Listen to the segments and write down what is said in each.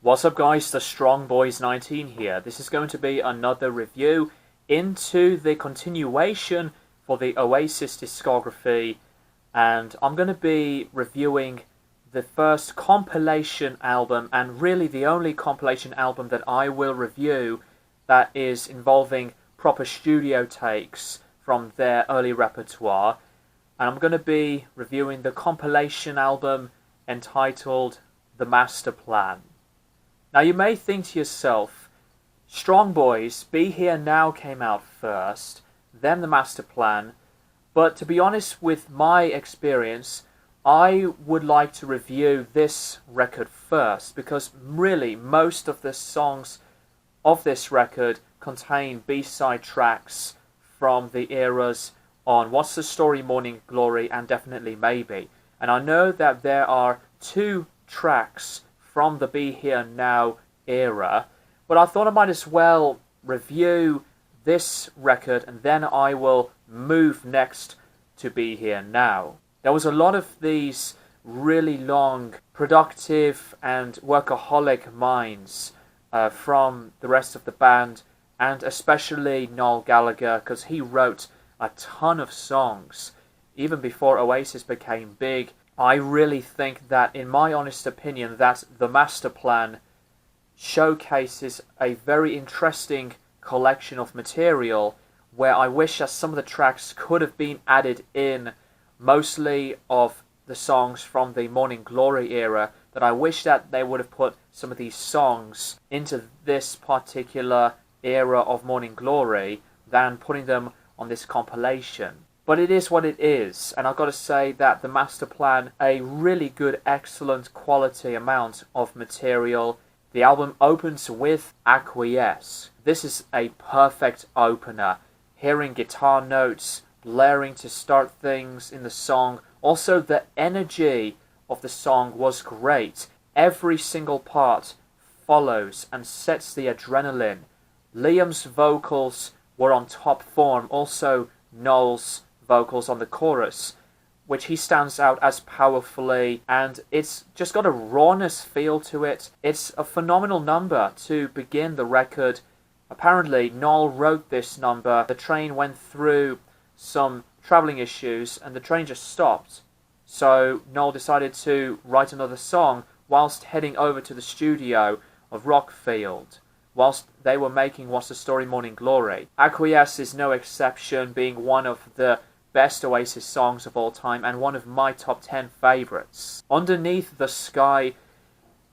What's up guys, the Strong Boys 19 here. This is going to be another review into the continuation for the Oasis discography, and I'm going to be reviewing the first compilation album, and really the only compilation album that I will review that is involving proper studio takes from their early repertoire. And I'm going to be reviewing the compilation album entitled The Masterplan. Now you may think to yourself, Strong Boys, Be Here Now came out first, then The Masterplan, but to be honest with my experience, I would like to review this record first, because really most of the songs of this record contain B-side tracks from the eras on What's the Story, Morning Glory, and Definitely Maybe. And I know that there are two tracks from the Be Here Now era, but I thought I might as well review this record and then I will move next to Be Here Now. There was a lot of these really long, productive and workaholic minds from the rest of the band, and especially Noel Gallagher, because he wrote a ton of songs even before Oasis became big. I really think that, in my honest opinion, that The Masterplan showcases a very interesting collection of material where I wish that some of the tracks could have been added in, mostly of the songs from the Morning Glory era, that I wish that they would have put some of these songs into this particular era of Morning Glory than putting them on this compilation. But it is what it is, and I've got to say that The Masterplan, a really good, excellent quality amount of material. The album opens with Acquiesce. This is a perfect opener. Hearing guitar notes blaring to start things in the song. Also, the energy of the song was great. Every single part follows and sets the adrenaline. Liam's vocals were on top form. Also, Noel's vocals on the chorus, which he stands out as powerfully, and it's just got a rawness feel to it. It's a phenomenal number to begin the record. Apparently Noel wrote this number. The train went through some travelling issues and the train just stopped, so Noel decided to write another song whilst heading over to the studio of Rockfield whilst they were making What's the Story, Morning Glory. Acquiesce is no exception, being one of the best Oasis songs of all time and one of my top 10 favourites. Underneath the Sky,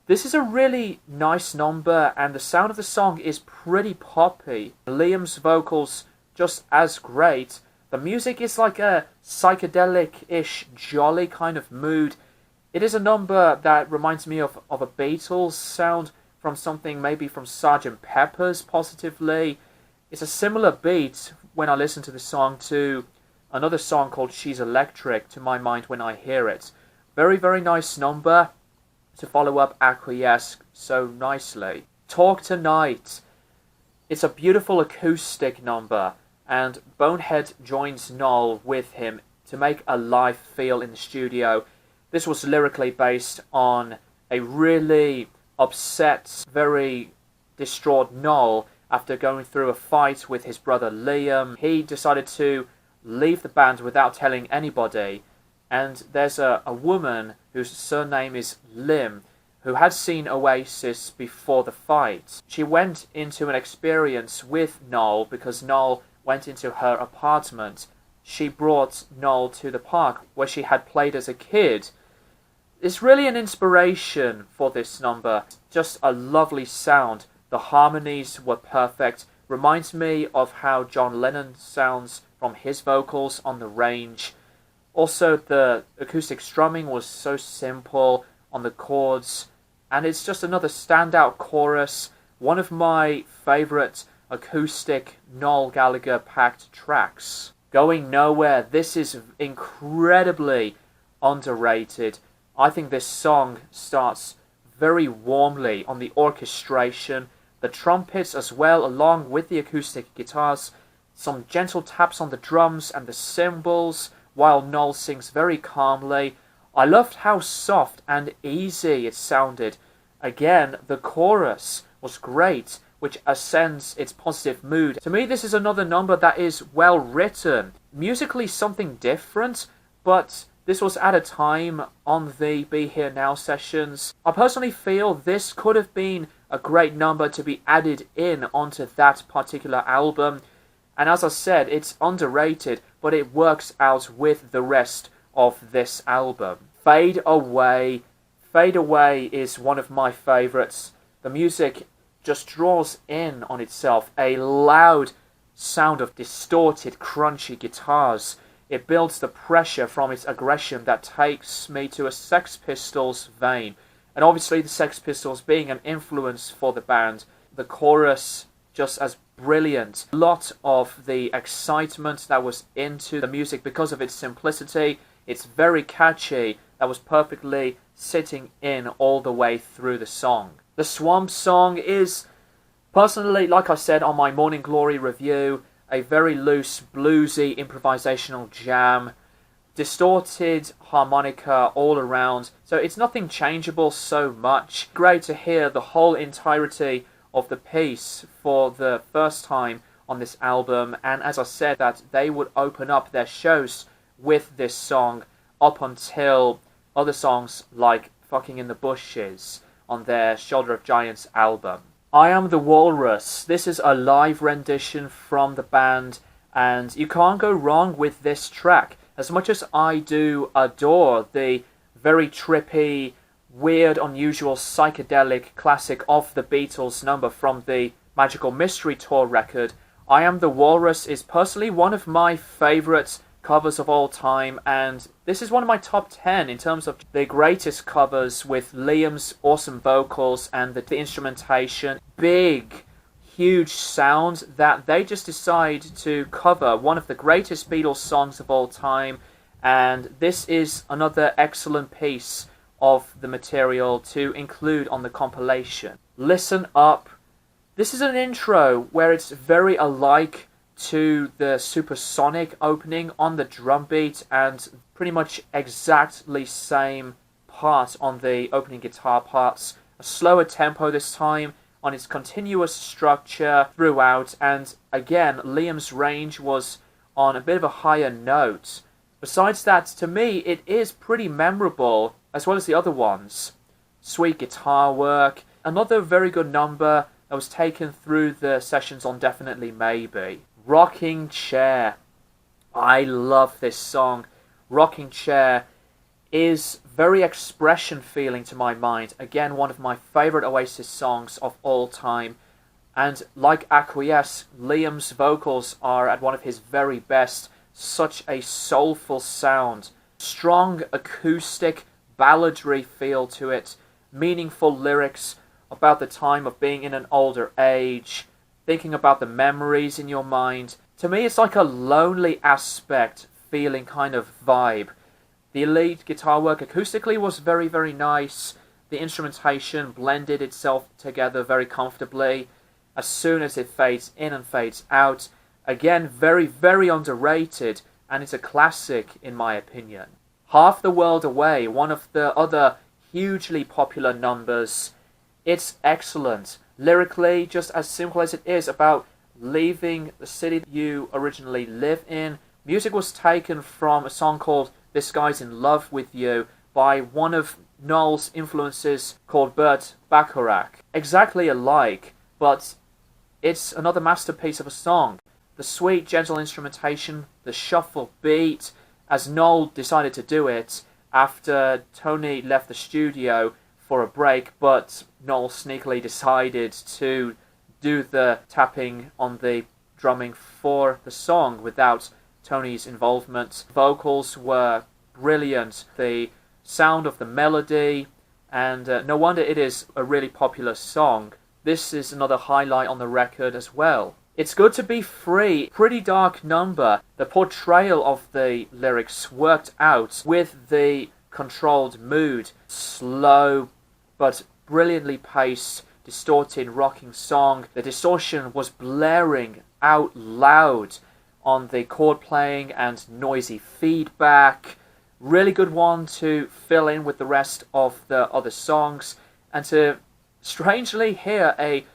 this is a really nice number, and the sound of the song is pretty poppy. Liam's vocals just as great. The music is like a psychedelic-ish, jolly kind of mood. It is a number that reminds me of a Beatles sound, from something maybe from Sgt. Pepper's, positively. It's a similar beat when I listen to the song to another song called She's Electric, to my mind, when I hear it. Very, very nice number to follow up Acquiesce so nicely. Talk Tonight. It's a beautiful acoustic number, and Bonehead joins Noel with him to make a live feel in the studio. This was lyrically based on a really upset, very distraught Noel after going through a fight with his brother Liam. He decided to leave the band without telling anybody, and there's a woman whose surname is Lim, who had seen Oasis before the fight. She went into an experience with Noel because Noel went into her apartment. She brought Noel to the park where she had played as a kid. It's really an inspiration for this number. Just a lovely sound. The harmonies were perfect. Reminds me of how John Lennon sounds from his vocals on The Range. Also, the acoustic strumming was so simple on the chords, and it's just another standout chorus. One of my favourite acoustic Noel Gallagher packed tracks. Going Nowhere. This is incredibly underrated. I think this song starts very warmly on the orchestration, the trumpets as well, along with the acoustic guitars, some gentle taps on the drums and the cymbals, while Noel sings very calmly. I loved how soft and easy it sounded, Again, the chorus was great, which ascends its positive mood. To me, this is another number that is well written. Musically something different, but this was at a time on the Be Here Now sessions. I personally feel this could have been a great number to be added in onto that particular album. And as I said, it's underrated, but it works out with the rest of this album. Fade Away. Fade Away is one of my favourites. The music just draws in on itself. A loud sound of distorted, crunchy guitars. It builds the pressure from its aggression that takes me to a Sex Pistols vein. And obviously the Sex Pistols being an influence for the band. The chorus just as brilliant. A lot of the excitement that was into the music because of its simplicity. It's very catchy. That was perfectly sitting in all the way through the song. The Swamp Song is, personally, like I said on my Morning Glory review, a very loose, bluesy, improvisational jam. Distorted harmonica all around, so it's nothing changeable so much. Great to hear the whole entirety of the piece for the first time on this album, and as I said, that they would open up their shows with this song up until other songs like Fucking in the Bushes on their Shoulder of Giants album. I Am the Walrus. This is a live rendition from the band, and you can't go wrong with this track. As much as I do adore the very trippy, weird, unusual, psychedelic classic of the Beatles number from the Magical Mystery Tour record, I Am the Walrus is personally one of my favourite covers of all time, and this is one of my top 10 in terms of the greatest covers, with Liam's awesome vocals and the instrumentation. Big, huge sound that they just decide to cover one of the greatest Beatles songs of all time, and this is another excellent piece of the material to include on the compilation. Listen Up. This is an intro where it's very alike to the supersonic opening on the drum beat, and pretty much exactly same part on the opening guitar parts. A slower tempo this time on its continuous structure throughout, and again Liam's range was on a bit of a higher note. Besides that, to me it is pretty memorable as well as the other ones. Sweet guitar work, another very good number that was taken through the sessions on Definitely Maybe. Rocking Chair. I love this song. Rocking Chair is very expression feeling to my mind. Again, one of my favourite Oasis songs of all time. And like Acquiesce, Liam's vocals are at one of his very best. Such a soulful sound. Strong acoustic balladry feel to it. Meaningful lyrics about the time of being in an older age. Thinking about the memories in your mind. To me, it's like a lonely aspect feeling kind of vibe. The lead guitar work acoustically was very, very nice. The instrumentation blended itself together very comfortably. As soon as it fades in and fades out, again, very, very underrated, and it's a classic in my opinion. Half the World Away, one of the other hugely popular numbers. It's excellent. Lyrically, just as simple as it is about leaving the city you originally live in. Music was taken from a song called This Guy's in Love With You by one of Noel's influences called Burt Bacharach. Exactly alike, but it's another masterpiece of a song. The sweet, gentle instrumentation, the shuffle beat, as Noel decided to do it after Tony left the studio for a break, but Noel sneakily decided to do the tapping on the drumming for the song without Tony's involvement. Vocals were brilliant, the sound of the melody, and no wonder it is a really popular song. This is another highlight on the record as well. It's Good to Be Free, pretty dark number. The portrayal of the lyrics worked out with the controlled mood. Slow but brilliantly paced, distorted rocking song. The distortion was blaring out loud on the chord playing and noisy feedback. Really good one to fill in with the rest of the other songs and to strangely hear a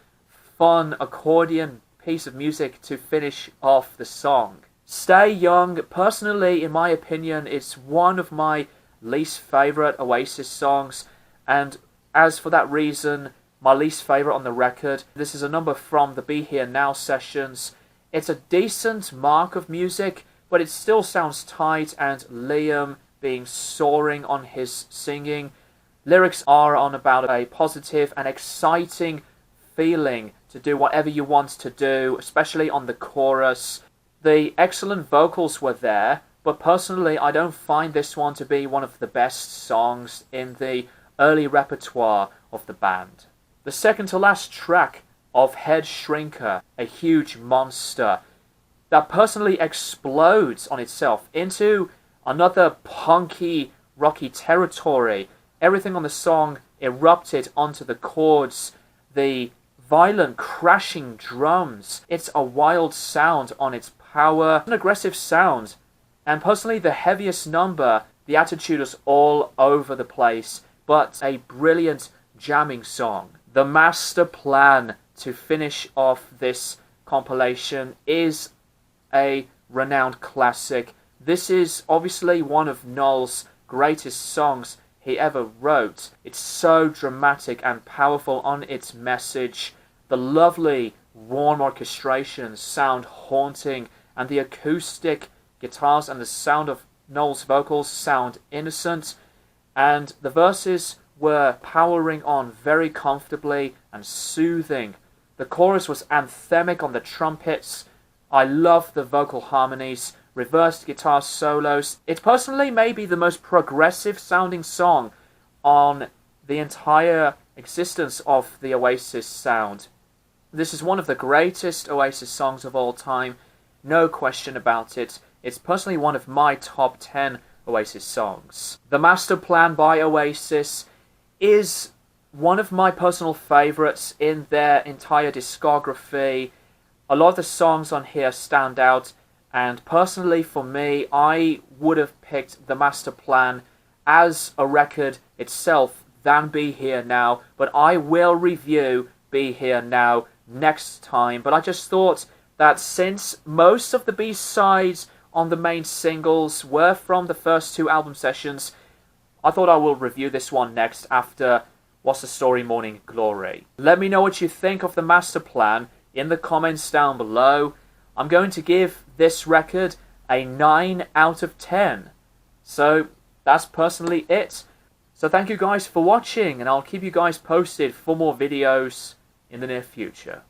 fun accordion piece of music to finish off the song. Stay Young, personally, in my opinion, it's one of my least favourite Oasis songs, and as for that reason, my least favourite on the record. This is a number from the Be Here Now sessions. It's a decent mark of music, but it still sounds tight, and Liam being soaring on his singing. Lyrics are on about a positive and exciting feeling to do whatever you want to do, especially on the chorus. The excellent vocals were there, but personally I don't find this one to be one of the best songs in the early repertoire of the band. The second to last track of Head Shrinker, a huge monster that personally explodes on itself into another punky, rocky territory. Everything on the song erupted onto the chords, the violent crashing drums. It's a wild sound on its power, an aggressive sound. And personally, the heaviest number, the attitude is all over the place, but a brilliant jamming song. The Masterplan to finish off this compilation is a renowned classic. This is obviously one of Noel's greatest songs he ever wrote. It's so dramatic and powerful on its message. The lovely warm orchestrations sound haunting, and the acoustic guitars and the sound of Noel's vocals sound innocent, and the verses were powering on very comfortably and soothing. The chorus was anthemic on the trumpets. I love the vocal harmonies, reversed guitar solos. It personally may be the most progressive sounding song on the entire existence of the Oasis sound. This is one of the greatest Oasis songs of all time, no question about it. It's personally one of my top 10 Oasis songs. The Masterplan by Oasis is one of my personal favourites in their entire discography. A lot of the songs on here stand out, and personally for me, I would have picked the Masterplan as a record itself than Be Here Now, but I will review Be Here Now next time. But I just thought that since most of the B-sides on the main singles were from the first two album sessions, I thought I will review this one next after What's the Story Morning Glory. Let me know what you think of the Masterplan in the comments down below. I'm going to give this record a 9 out of 10. So that's personally it. So thank you guys for watching, and I'll keep you guys posted for more videos in the near future.